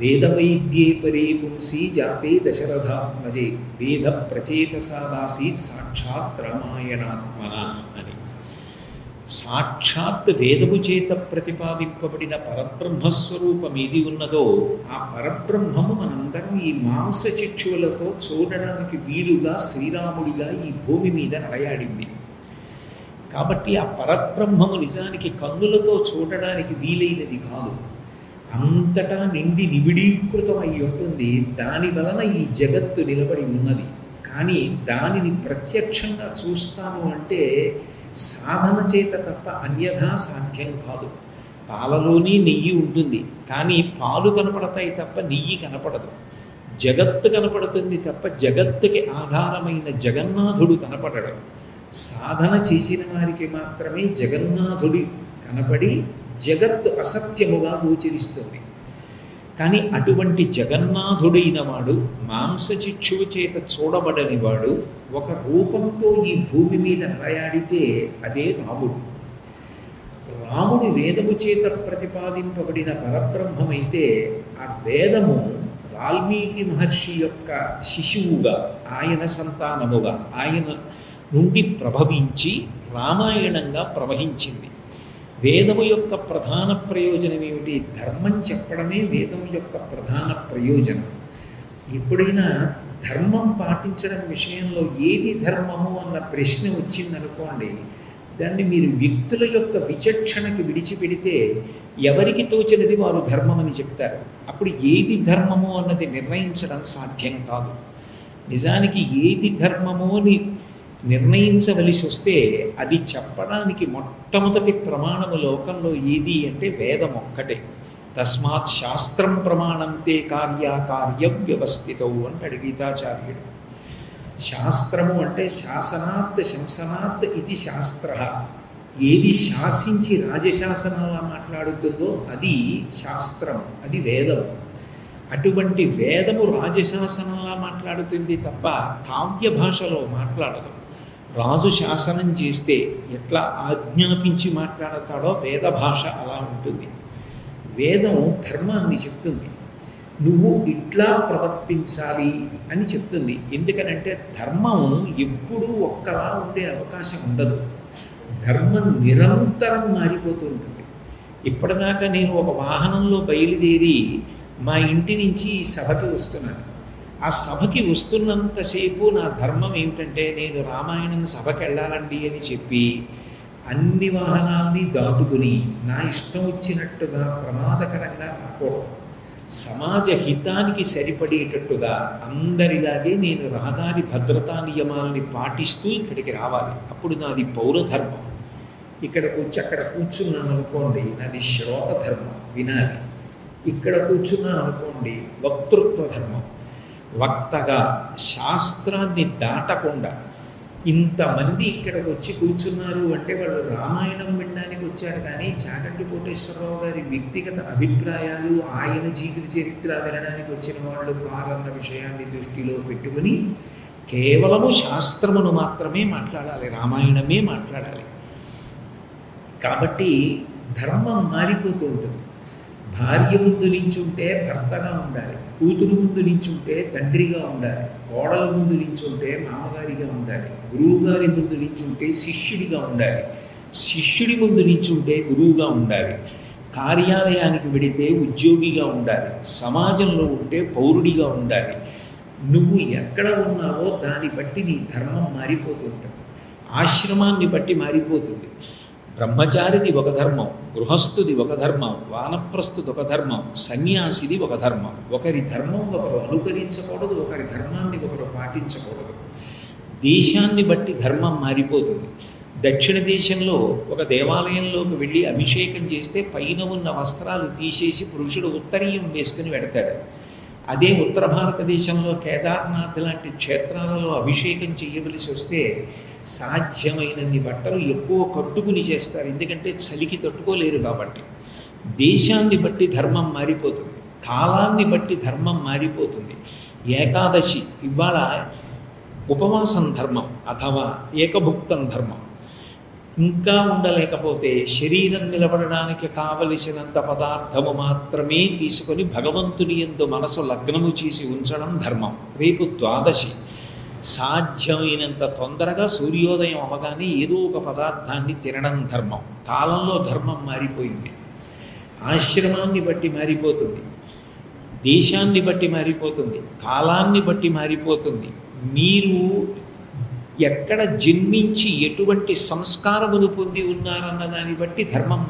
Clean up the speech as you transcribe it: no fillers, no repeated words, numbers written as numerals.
వేదవైద్యే పరే పుంసి జాతే దశరథాత్మజే వేద ప్రచేతసాదాసీత్ సాక్షాత్ రామాయణాత్మన అని. సాక్షాత్ వేదము చేత ప్రతిపాదింపబడిన పరబ్రహ్మస్వరూపం ఏది ఉన్నదో ఆ పరబ్రహ్మము మనందరం ఈ మాంస చక్షువులతో చూడడానికి వీలుగా శ్రీరాముడిగా ఈ భూమి మీద నడయాడింది. కాబట్టి ఆ పరబ్రహ్మము నిజానికి కన్నులతో చూడడానికి వీలైనది కాదు, అంతటా నిండి నిబిడీకృతమై ఉంటుంది. దాని వలన ఈ జగత్తు నిలబడి ఉన్నది. కానీ దానిని ప్రత్యక్షంగా చూస్తాను అంటే సాధన చేత తప్ప అన్యథా సాధ్యం కాదు. పాలలోని నెయ్యి ఉంటుంది, కానీ పాలు కనపడతాయి తప్ప నెయ్యి కనపడదు. జగత్తు కనపడుతుంది తప్ప జగత్తుకి ఆధారమైన జగన్నాథుడు కనపడడు. సాధన చేసిన వారికి మాత్రమే జగన్నాథుడి కనపడి జగత్తు అసత్యముగా గోచరిస్తుంది. కానీ అటువంటి జగన్నాథుడైన వాడు, మాంసచిక్షువు చేత చూడబడని వాడు, ఒక రూపంతో ఈ భూమి మీద నడయాడితే అదే రాముడు. రాముడి వేదము చేత ప్రతిపాదింపబడిన పరబ్రహ్మమైతే ఆ వేదము వాల్మీకి మహర్షి యొక్క శిశువుగా, ఆయన సంతానముగా, ఆయన నుండి ప్రభవించి రామాయణంగా ప్రవహించింది. వేదము యొక్క ప్రధాన ప్రయోజనం ఏమిటి? ధర్మం చెప్పడమే వేదం యొక్క ప్రధాన ప్రయోజనం. ఎప్పుడైనా ధర్మం పాటించడం విషయంలో ఏది ధర్మము అన్న ప్రశ్న వచ్చిందనుకోండి, దాన్ని మీరు వ్యక్తుల యొక్క విచక్షణకి విడిచిపెడితే ఎవరికి తోచినది వారు ధర్మమని చెప్తారు. అప్పుడు ఏది ధర్మము అన్నది నిర్ణయించడం సాధ్యం కాదు. నిజానికి ఏది ధర్మము అని నిర్ణయించవలసి వస్తే అది చెప్పడానికి మొట్టమొదటి ప్రమాణము లోకంలో ఏది అంటే వేదం ఒక్కటే. తస్మాత్ శాస్త్రం ప్రమాణంతే కార్యాకార్యం వ్యవస్థితవు అంటాడు గీతాచార్యుడు. శాస్త్రము అంటే శాసనాత్ శంసనాత్ ఇది శాస్త్ర. ఏది శాసించి రాజశాసనంలా మాట్లాడుతుందో అది శాస్త్రం, అది వేదము. అటువంటి వేదము రాజశాసనంలా మాట్లాడుతుంది తప్ప కావ్య భాషలో మాట్లాడదు. రాజు శాసనం చేస్తే ఎట్లా ఆజ్ఞాపించి మాట్లాడతాడో వేద భాష అలా ఉంటుంది. వేదం ధర్మాన్ని చెప్తుంది, నువ్వు ఇట్లా ప్రవర్తించాలి అని చెప్తుంది. ఎందుకనంటే ధర్మం ఎప్పుడూ ఒక్కలా ఉండే అవకాశం ఉండదు. ధర్మం నిరంతరం మారిపోతూ ఉంటుంది. ఇప్పటిదాకా నేను ఒక వాహనంలో బయలుదేరి మా ఇంటి నుంచి ఈ సభకి వస్తున్నాను. ఆ సభకి వస్తున్నంతసేపు నా ధర్మం ఏమిటంటే నేను రామాయణం సభకి వెళ్ళాలండి అని చెప్పి అన్ని వాహనాల్ని దాటుకుని నా ఇష్టం వచ్చినట్టుగా ప్రమాదకరంగా రాకూడదు. సమాజ హితానికి సరిపడేటట్టుగా అందరిలాగే నేను రహదారి భద్రతా నియమాలని పాటిస్తూ ఇక్కడికి రావాలి. అప్పుడు నాది పౌరధర్మం. ఇక్కడికి వచ్చి అక్కడ కూర్చున్నాను అనుకోండి, నాది శ్రోత ధర్మం, వినాలి. ఇక్కడ కూర్చున్నాను అనుకోండి, వక్తృత్వ ధర్మం. వక్తగా శాస్త్రాన్ని దాటకుండా ఇంతమంది ఇక్కడికి వచ్చి కూర్చున్నారు అంటే వాళ్ళు రామాయణం వినడానికి వచ్చారు. కానీ చాగంటి కోటేశ్వరరావు గారి వ్యక్తిగత అభిప్రాయాలు, ఆయన జీవిత చరిత్ర వినడానికి వచ్చిన వాళ్ళు కారన్న విషయాన్ని దృష్టిలో పెట్టుకుని కేవలము శాస్త్రమును మాత్రమే మాట్లాడాలి, రామాయణమే మాట్లాడాలి. కాబట్టి ధర్మం మారిపోతూ ఉంటుంది. భార్య ముందు నించుంటే భర్తగా ఉండాలి, కూతురు ముందు నించుంటే తండ్రిగా ఉండాలి, కోడల ముందు నించుంటే మామగారిగా ఉండాలి, గురువుగారి ముందు నించుంటే శిష్యుడిగా ఉండాలి, శిష్యుడి ముందు నించుంటే గురువుగా ఉండాలి, కార్యాలయానికి వెడితే ఉద్యోగిగా ఉండాలి, సమాజంలో ఉంటే పౌరుడిగా ఉండాలి. నువ్వు ఎక్కడ ఉన్నావో దాన్ని బట్టి నీ ధర్మం మారిపోతూ ఉంటుంది. ఆశ్రమాన్ని బట్టి మారిపోతుంది. బ్రహ్మచారిది ఒక ధర్మం, గృహస్థుది ఒక ధర్మం, వానప్రస్థుది ఒక ధర్మం, సన్యాసిది ఒక ధర్మం. ఒకరి ధర్మం ఒకరు అనుకరించకూడదు, ఒకరి ధర్మాన్ని ఒకరు పాటించకూడదు. దేశాన్ని బట్టి ధర్మం మారిపోతుంది. దక్షిణ దేశంలో ఒక దేవాలయంలోకి వెళ్ళి అభిషేకం చేస్తే పైన ఉన్న వస్త్రాలు తీసేసి పురుషుడు ఉత్తరీయం వేసుకుని వెడతాడు. అదే ఉత్తర భారతదేశంలో కేదార్నాథ్ లాంటి క్షేత్రాలలో అభిషేకం చేయవలసి వస్తే సాధ్యమైనన్ని బట్టలు ఎక్కువ కట్టుకుని చేస్తారు. ఎందుకంటే చలికి తట్టుకోలేరు కాబట్టి. దేశాన్ని బట్టి ధర్మం మారిపోతుంది, కాలాన్ని బట్టి ధర్మం మారిపోతుంది. ఏకాదశి ఇవాళ ఉపవాసం ధర్మం అథవా ఏకభుక్తం ధర్మం. ఇంకా ఉండలేకపోతే శరీరం నిలబడడానికి కావలసినంత పదార్థము మాత్రమే తీసుకొని భగవంతుని యందు మనసు లగ్నము చేసి ఉంచడం ధర్మం. రేపు ద్వాదశి, సాధ్యమైనంత తొందరగా సూర్యోదయం అవగానే ఏదో ఒక పదార్థాన్ని తినడం ధర్మం. కాలంలో ధర్మం మారిపోయింది, ఆశ్రమాన్ని బట్టి మారిపోతుంది, దేశాన్ని బట్టి మారిపోతుంది, కాలాన్ని బట్టి మారిపోతుంది. మీరు ఎక్కడ జన్మించి ఎటువంటి సంస్కారమును పొంది ఉన్నారన్న దాన్ని బట్టి ధర్మం